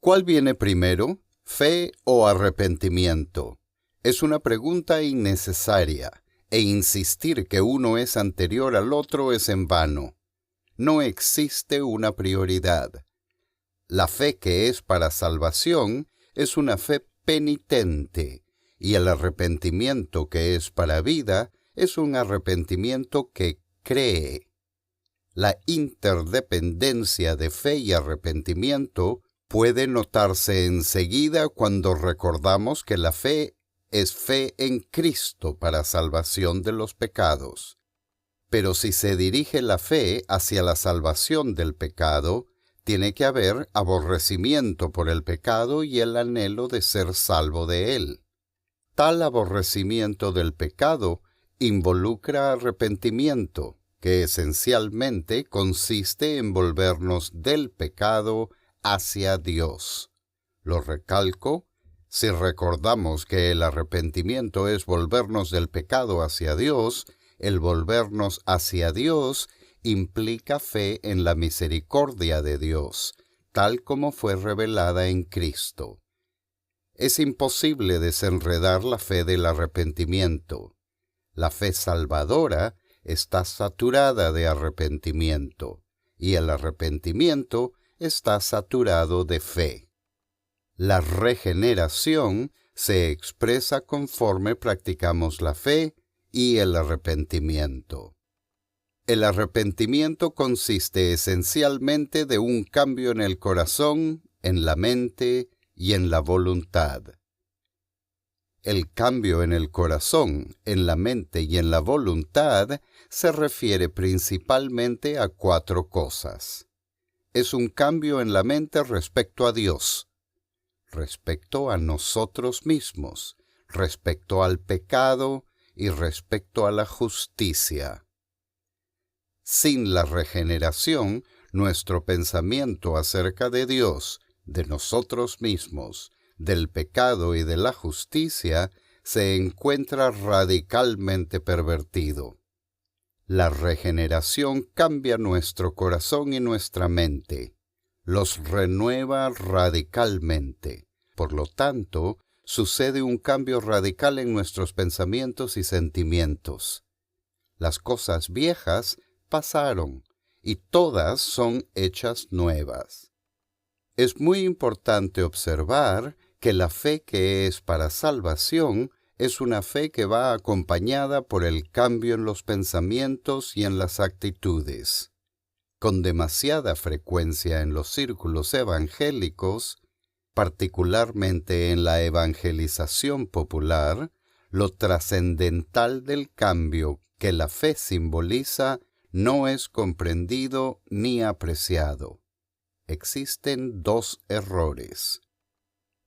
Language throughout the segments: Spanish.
¿Cuál viene primero, fe o arrepentimiento? Es una pregunta innecesaria, e insistir que uno es anterior al otro es en vano. No existe una prioridad. La fe que es para salvación es una fe penitente, y el arrepentimiento que es para vida es un arrepentimiento que cree. La interdependencia de fe y arrepentimiento puede notarse enseguida cuando recordamos que la fe es fe en Cristo para salvación de los pecados. Pero si se dirige la fe hacia la salvación del pecado, tiene que haber aborrecimiento por el pecado y el anhelo de ser salvo de él. Tal aborrecimiento del pecado involucra arrepentimiento, que esencialmente consiste en volvernos del pecado hacia Dios. Lo recalco, si recordamos que el arrepentimiento es volvernos del pecado hacia Dios, el volvernos hacia Dios implica fe en la misericordia de Dios, tal como fue revelada en Cristo. Es imposible desenredar la fe del arrepentimiento. La fe salvadora está saturada de arrepentimiento, y el arrepentimiento está saturado de fe. La regeneración se expresa conforme practicamos la fe y el arrepentimiento. El arrepentimiento consiste esencialmente de un cambio en el corazón, en la mente y en la voluntad. El cambio en el corazón, en la mente y en la voluntad se refiere principalmente a 4 cosas. Es un cambio en la mente respecto a Dios, respecto a nosotros mismos, respecto al pecado y respecto a la justicia. Sin la regeneración, nuestro pensamiento acerca de Dios, de nosotros mismos, del pecado y de la justicia se encuentra radicalmente pervertido. La regeneración cambia nuestro corazón y nuestra mente, los renueva radicalmente. Por lo tanto, sucede un cambio radical en nuestros pensamientos y sentimientos. Las cosas viejas pasaron y todas son hechas nuevas. Es muy importante observar que la fe que es para salvación es una fe que va acompañada por el cambio en los pensamientos y en las actitudes. Con demasiada frecuencia en los círculos evangélicos, particularmente en la evangelización popular, lo trascendental del cambio que la fe simboliza no es comprendido ni apreciado. Existen 2 errores.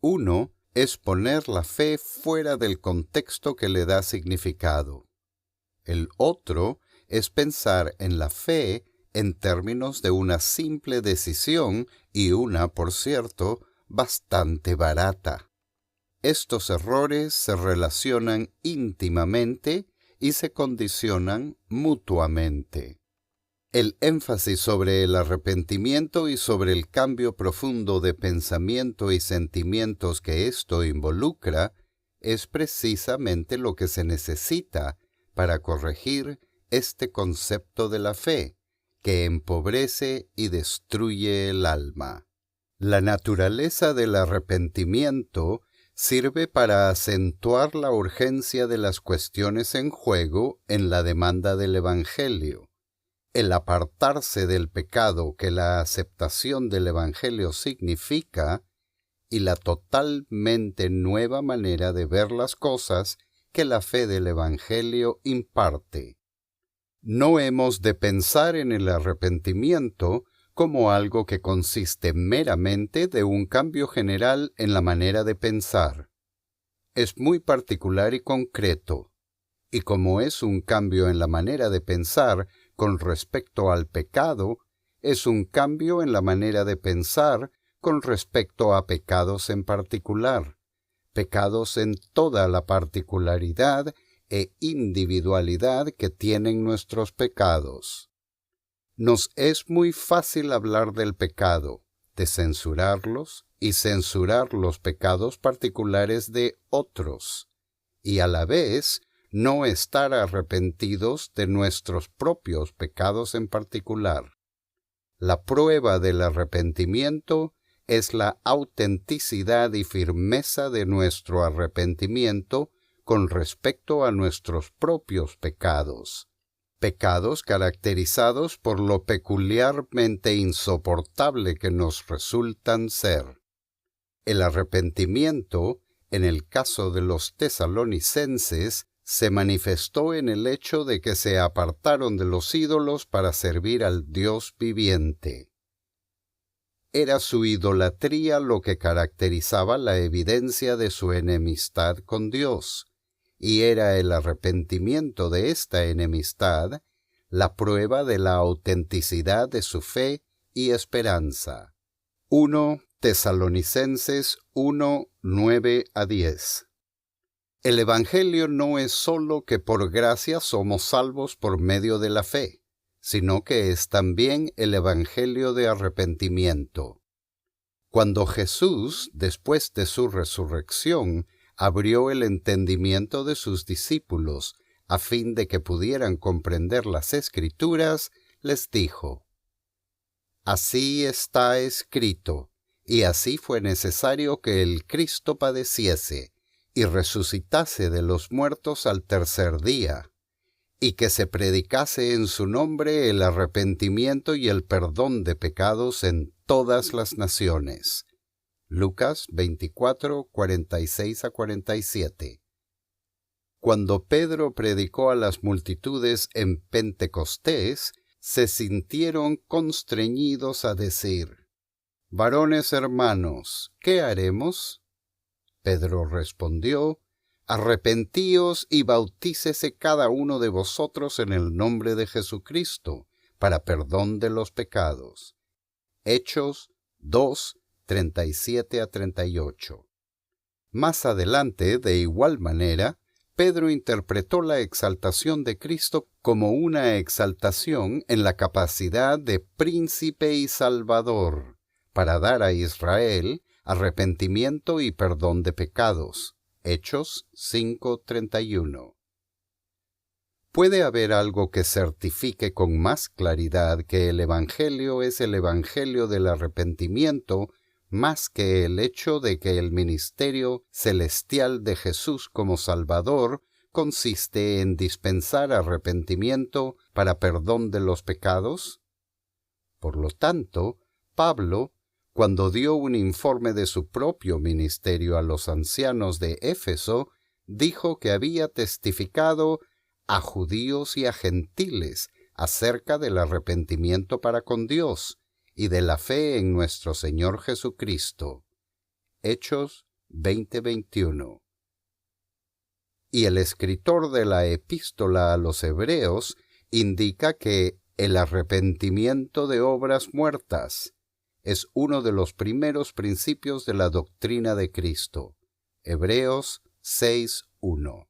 Uno es poner la fe fuera del contexto que le da significado. El otro es pensar en la fe en términos de una simple decisión y una, por cierto, bastante barata. Estos errores se relacionan íntimamente y se condicionan mutuamente. El énfasis sobre el arrepentimiento y sobre el cambio profundo de pensamiento y sentimientos que esto involucra es precisamente lo que se necesita para corregir este concepto de la fe, que empobrece y destruye el alma. La naturaleza del arrepentimiento sirve para acentuar la urgencia de las cuestiones en juego en la demanda del Evangelio. El apartarse del pecado que la aceptación del Evangelio significa y la totalmente nueva manera de ver las cosas que la fe del Evangelio imparte. No hemos de pensar en el arrepentimiento como algo que consiste meramente de un cambio general en la manera de pensar. Es muy particular y concreto, y como es un cambio en la manera de pensar con respecto al pecado, es un cambio en la manera de pensar con respecto a pecados en particular, pecados en toda la particularidad e individualidad que tienen nuestros pecados. Nos es muy fácil hablar del pecado, de censurarlos, y censurar los pecados particulares de otros, y a la vez no estar arrepentidos de nuestros propios pecados en particular. La prueba del arrepentimiento es la autenticidad y firmeza de nuestro arrepentimiento con respecto a nuestros propios pecados. Pecados caracterizados por lo peculiarmente insoportable que nos resultan ser. El arrepentimiento, en el caso de los tesalonicenses, se manifestó en el hecho de que se apartaron de los ídolos para servir al Dios viviente. Era su idolatría lo que caracterizaba la evidencia de su enemistad con Dios, y era el arrepentimiento de esta enemistad la prueba de la autenticidad de su fe y esperanza. 1 Tesalonicenses 1, 9-10. El Evangelio no es sólo que por gracia somos salvos por medio de la fe, sino que es también el Evangelio de arrepentimiento. Cuando Jesús, después de su resurrección, abrió el entendimiento de sus discípulos, a fin de que pudieran comprender las Escrituras, les dijo: Así está escrito, y así fue necesario que el Cristo padeciese, y resucitase de los muertos al tercer día, y que se predicase en su nombre el arrepentimiento y el perdón de pecados en todas las naciones. Lucas 24, 46-47. Cuando Pedro predicó a las multitudes en Pentecostés, se sintieron constreñidos a decir: «Varones hermanos, ¿qué haremos?» Pedro respondió: «Arrepentíos y bautícese cada uno de vosotros en el nombre de Jesucristo, para perdón de los pecados». Hechos 2, 37-38. Más adelante, de igual manera, Pedro interpretó la exaltación de Cristo como una exaltación en la capacidad de príncipe y salvador, para dar a Israel arrepentimiento y perdón de pecados. Hechos 5:31. ¿Puede haber algo que certifique con más claridad que el Evangelio es el Evangelio del arrepentimiento más que el hecho de que el ministerio celestial de Jesús como Salvador consiste en dispensar arrepentimiento para perdón de los pecados? Por lo tanto, Pablo, cuando dio un informe de su propio ministerio a los ancianos de Éfeso, dijo que había testificado a judíos y a gentiles acerca del arrepentimiento para con Dios y de la fe en nuestro Señor Jesucristo. Hechos 20:21. Y el escritor de la epístola a los Hebreos indica que el arrepentimiento de obras muertas es uno de los primeros principios de la doctrina de Cristo. Hebreos 6:1.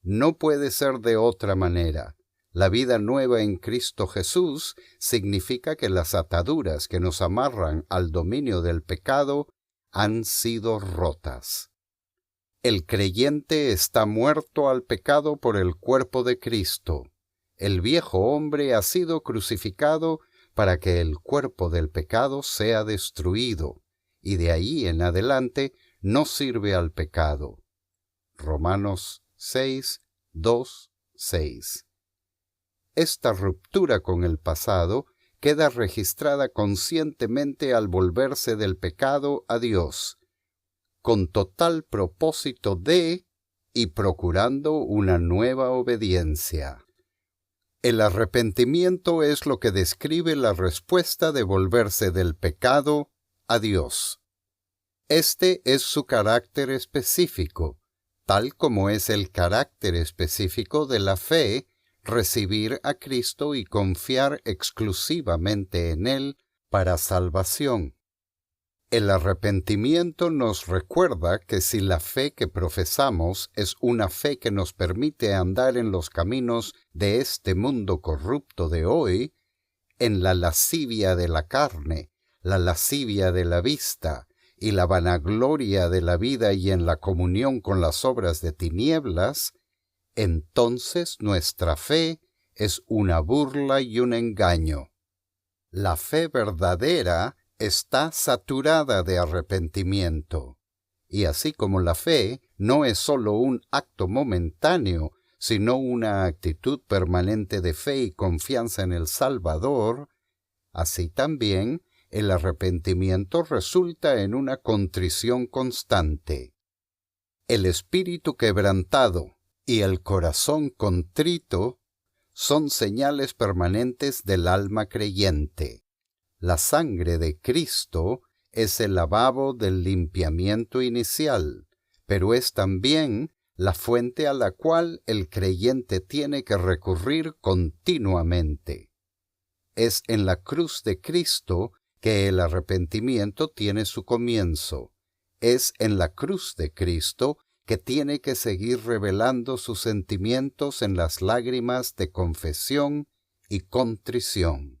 No puede ser de otra manera. La vida nueva en Cristo Jesús significa que las ataduras que nos amarran al dominio del pecado han sido rotas. El creyente está muerto al pecado por el cuerpo de Cristo. El viejo hombre ha sido crucificado para que el cuerpo del pecado sea destruido, y de ahí en adelante no sirve al pecado. Romanos 6, 2, 6. Esta ruptura con el pasado queda registrada conscientemente al volverse del pecado a Dios, con total propósito de y procurando una nueva obediencia. El arrepentimiento es lo que describe la respuesta de volverse del pecado a Dios. Este es su carácter específico, tal como es el carácter específico de la fe, recibir a Cristo y confiar exclusivamente en Él para salvación. El arrepentimiento nos recuerda que si la fe que profesamos es una fe que nos permite andar en los caminos de este mundo corrupto de hoy, en la lascivia de la carne, la lascivia de la vista y la vanagloria de la vida y en la comunión con las obras de tinieblas, entonces nuestra fe es una burla y un engaño. La fe verdadera está saturada de arrepentimiento, y así como la fe no es sólo un acto momentáneo, sino una actitud permanente de fe y confianza en el Salvador, así también el arrepentimiento resulta en una contrición constante. El espíritu quebrantado y el corazón contrito son señales permanentes del alma creyente. La sangre de Cristo es el lavabo del limpiamiento inicial, pero es también la fuente a la cual el creyente tiene que recurrir continuamente. Es en la cruz de Cristo que el arrepentimiento tiene su comienzo. Es en la cruz de Cristo que tiene que seguir revelando sus sentimientos en las lágrimas de confesión y contrición.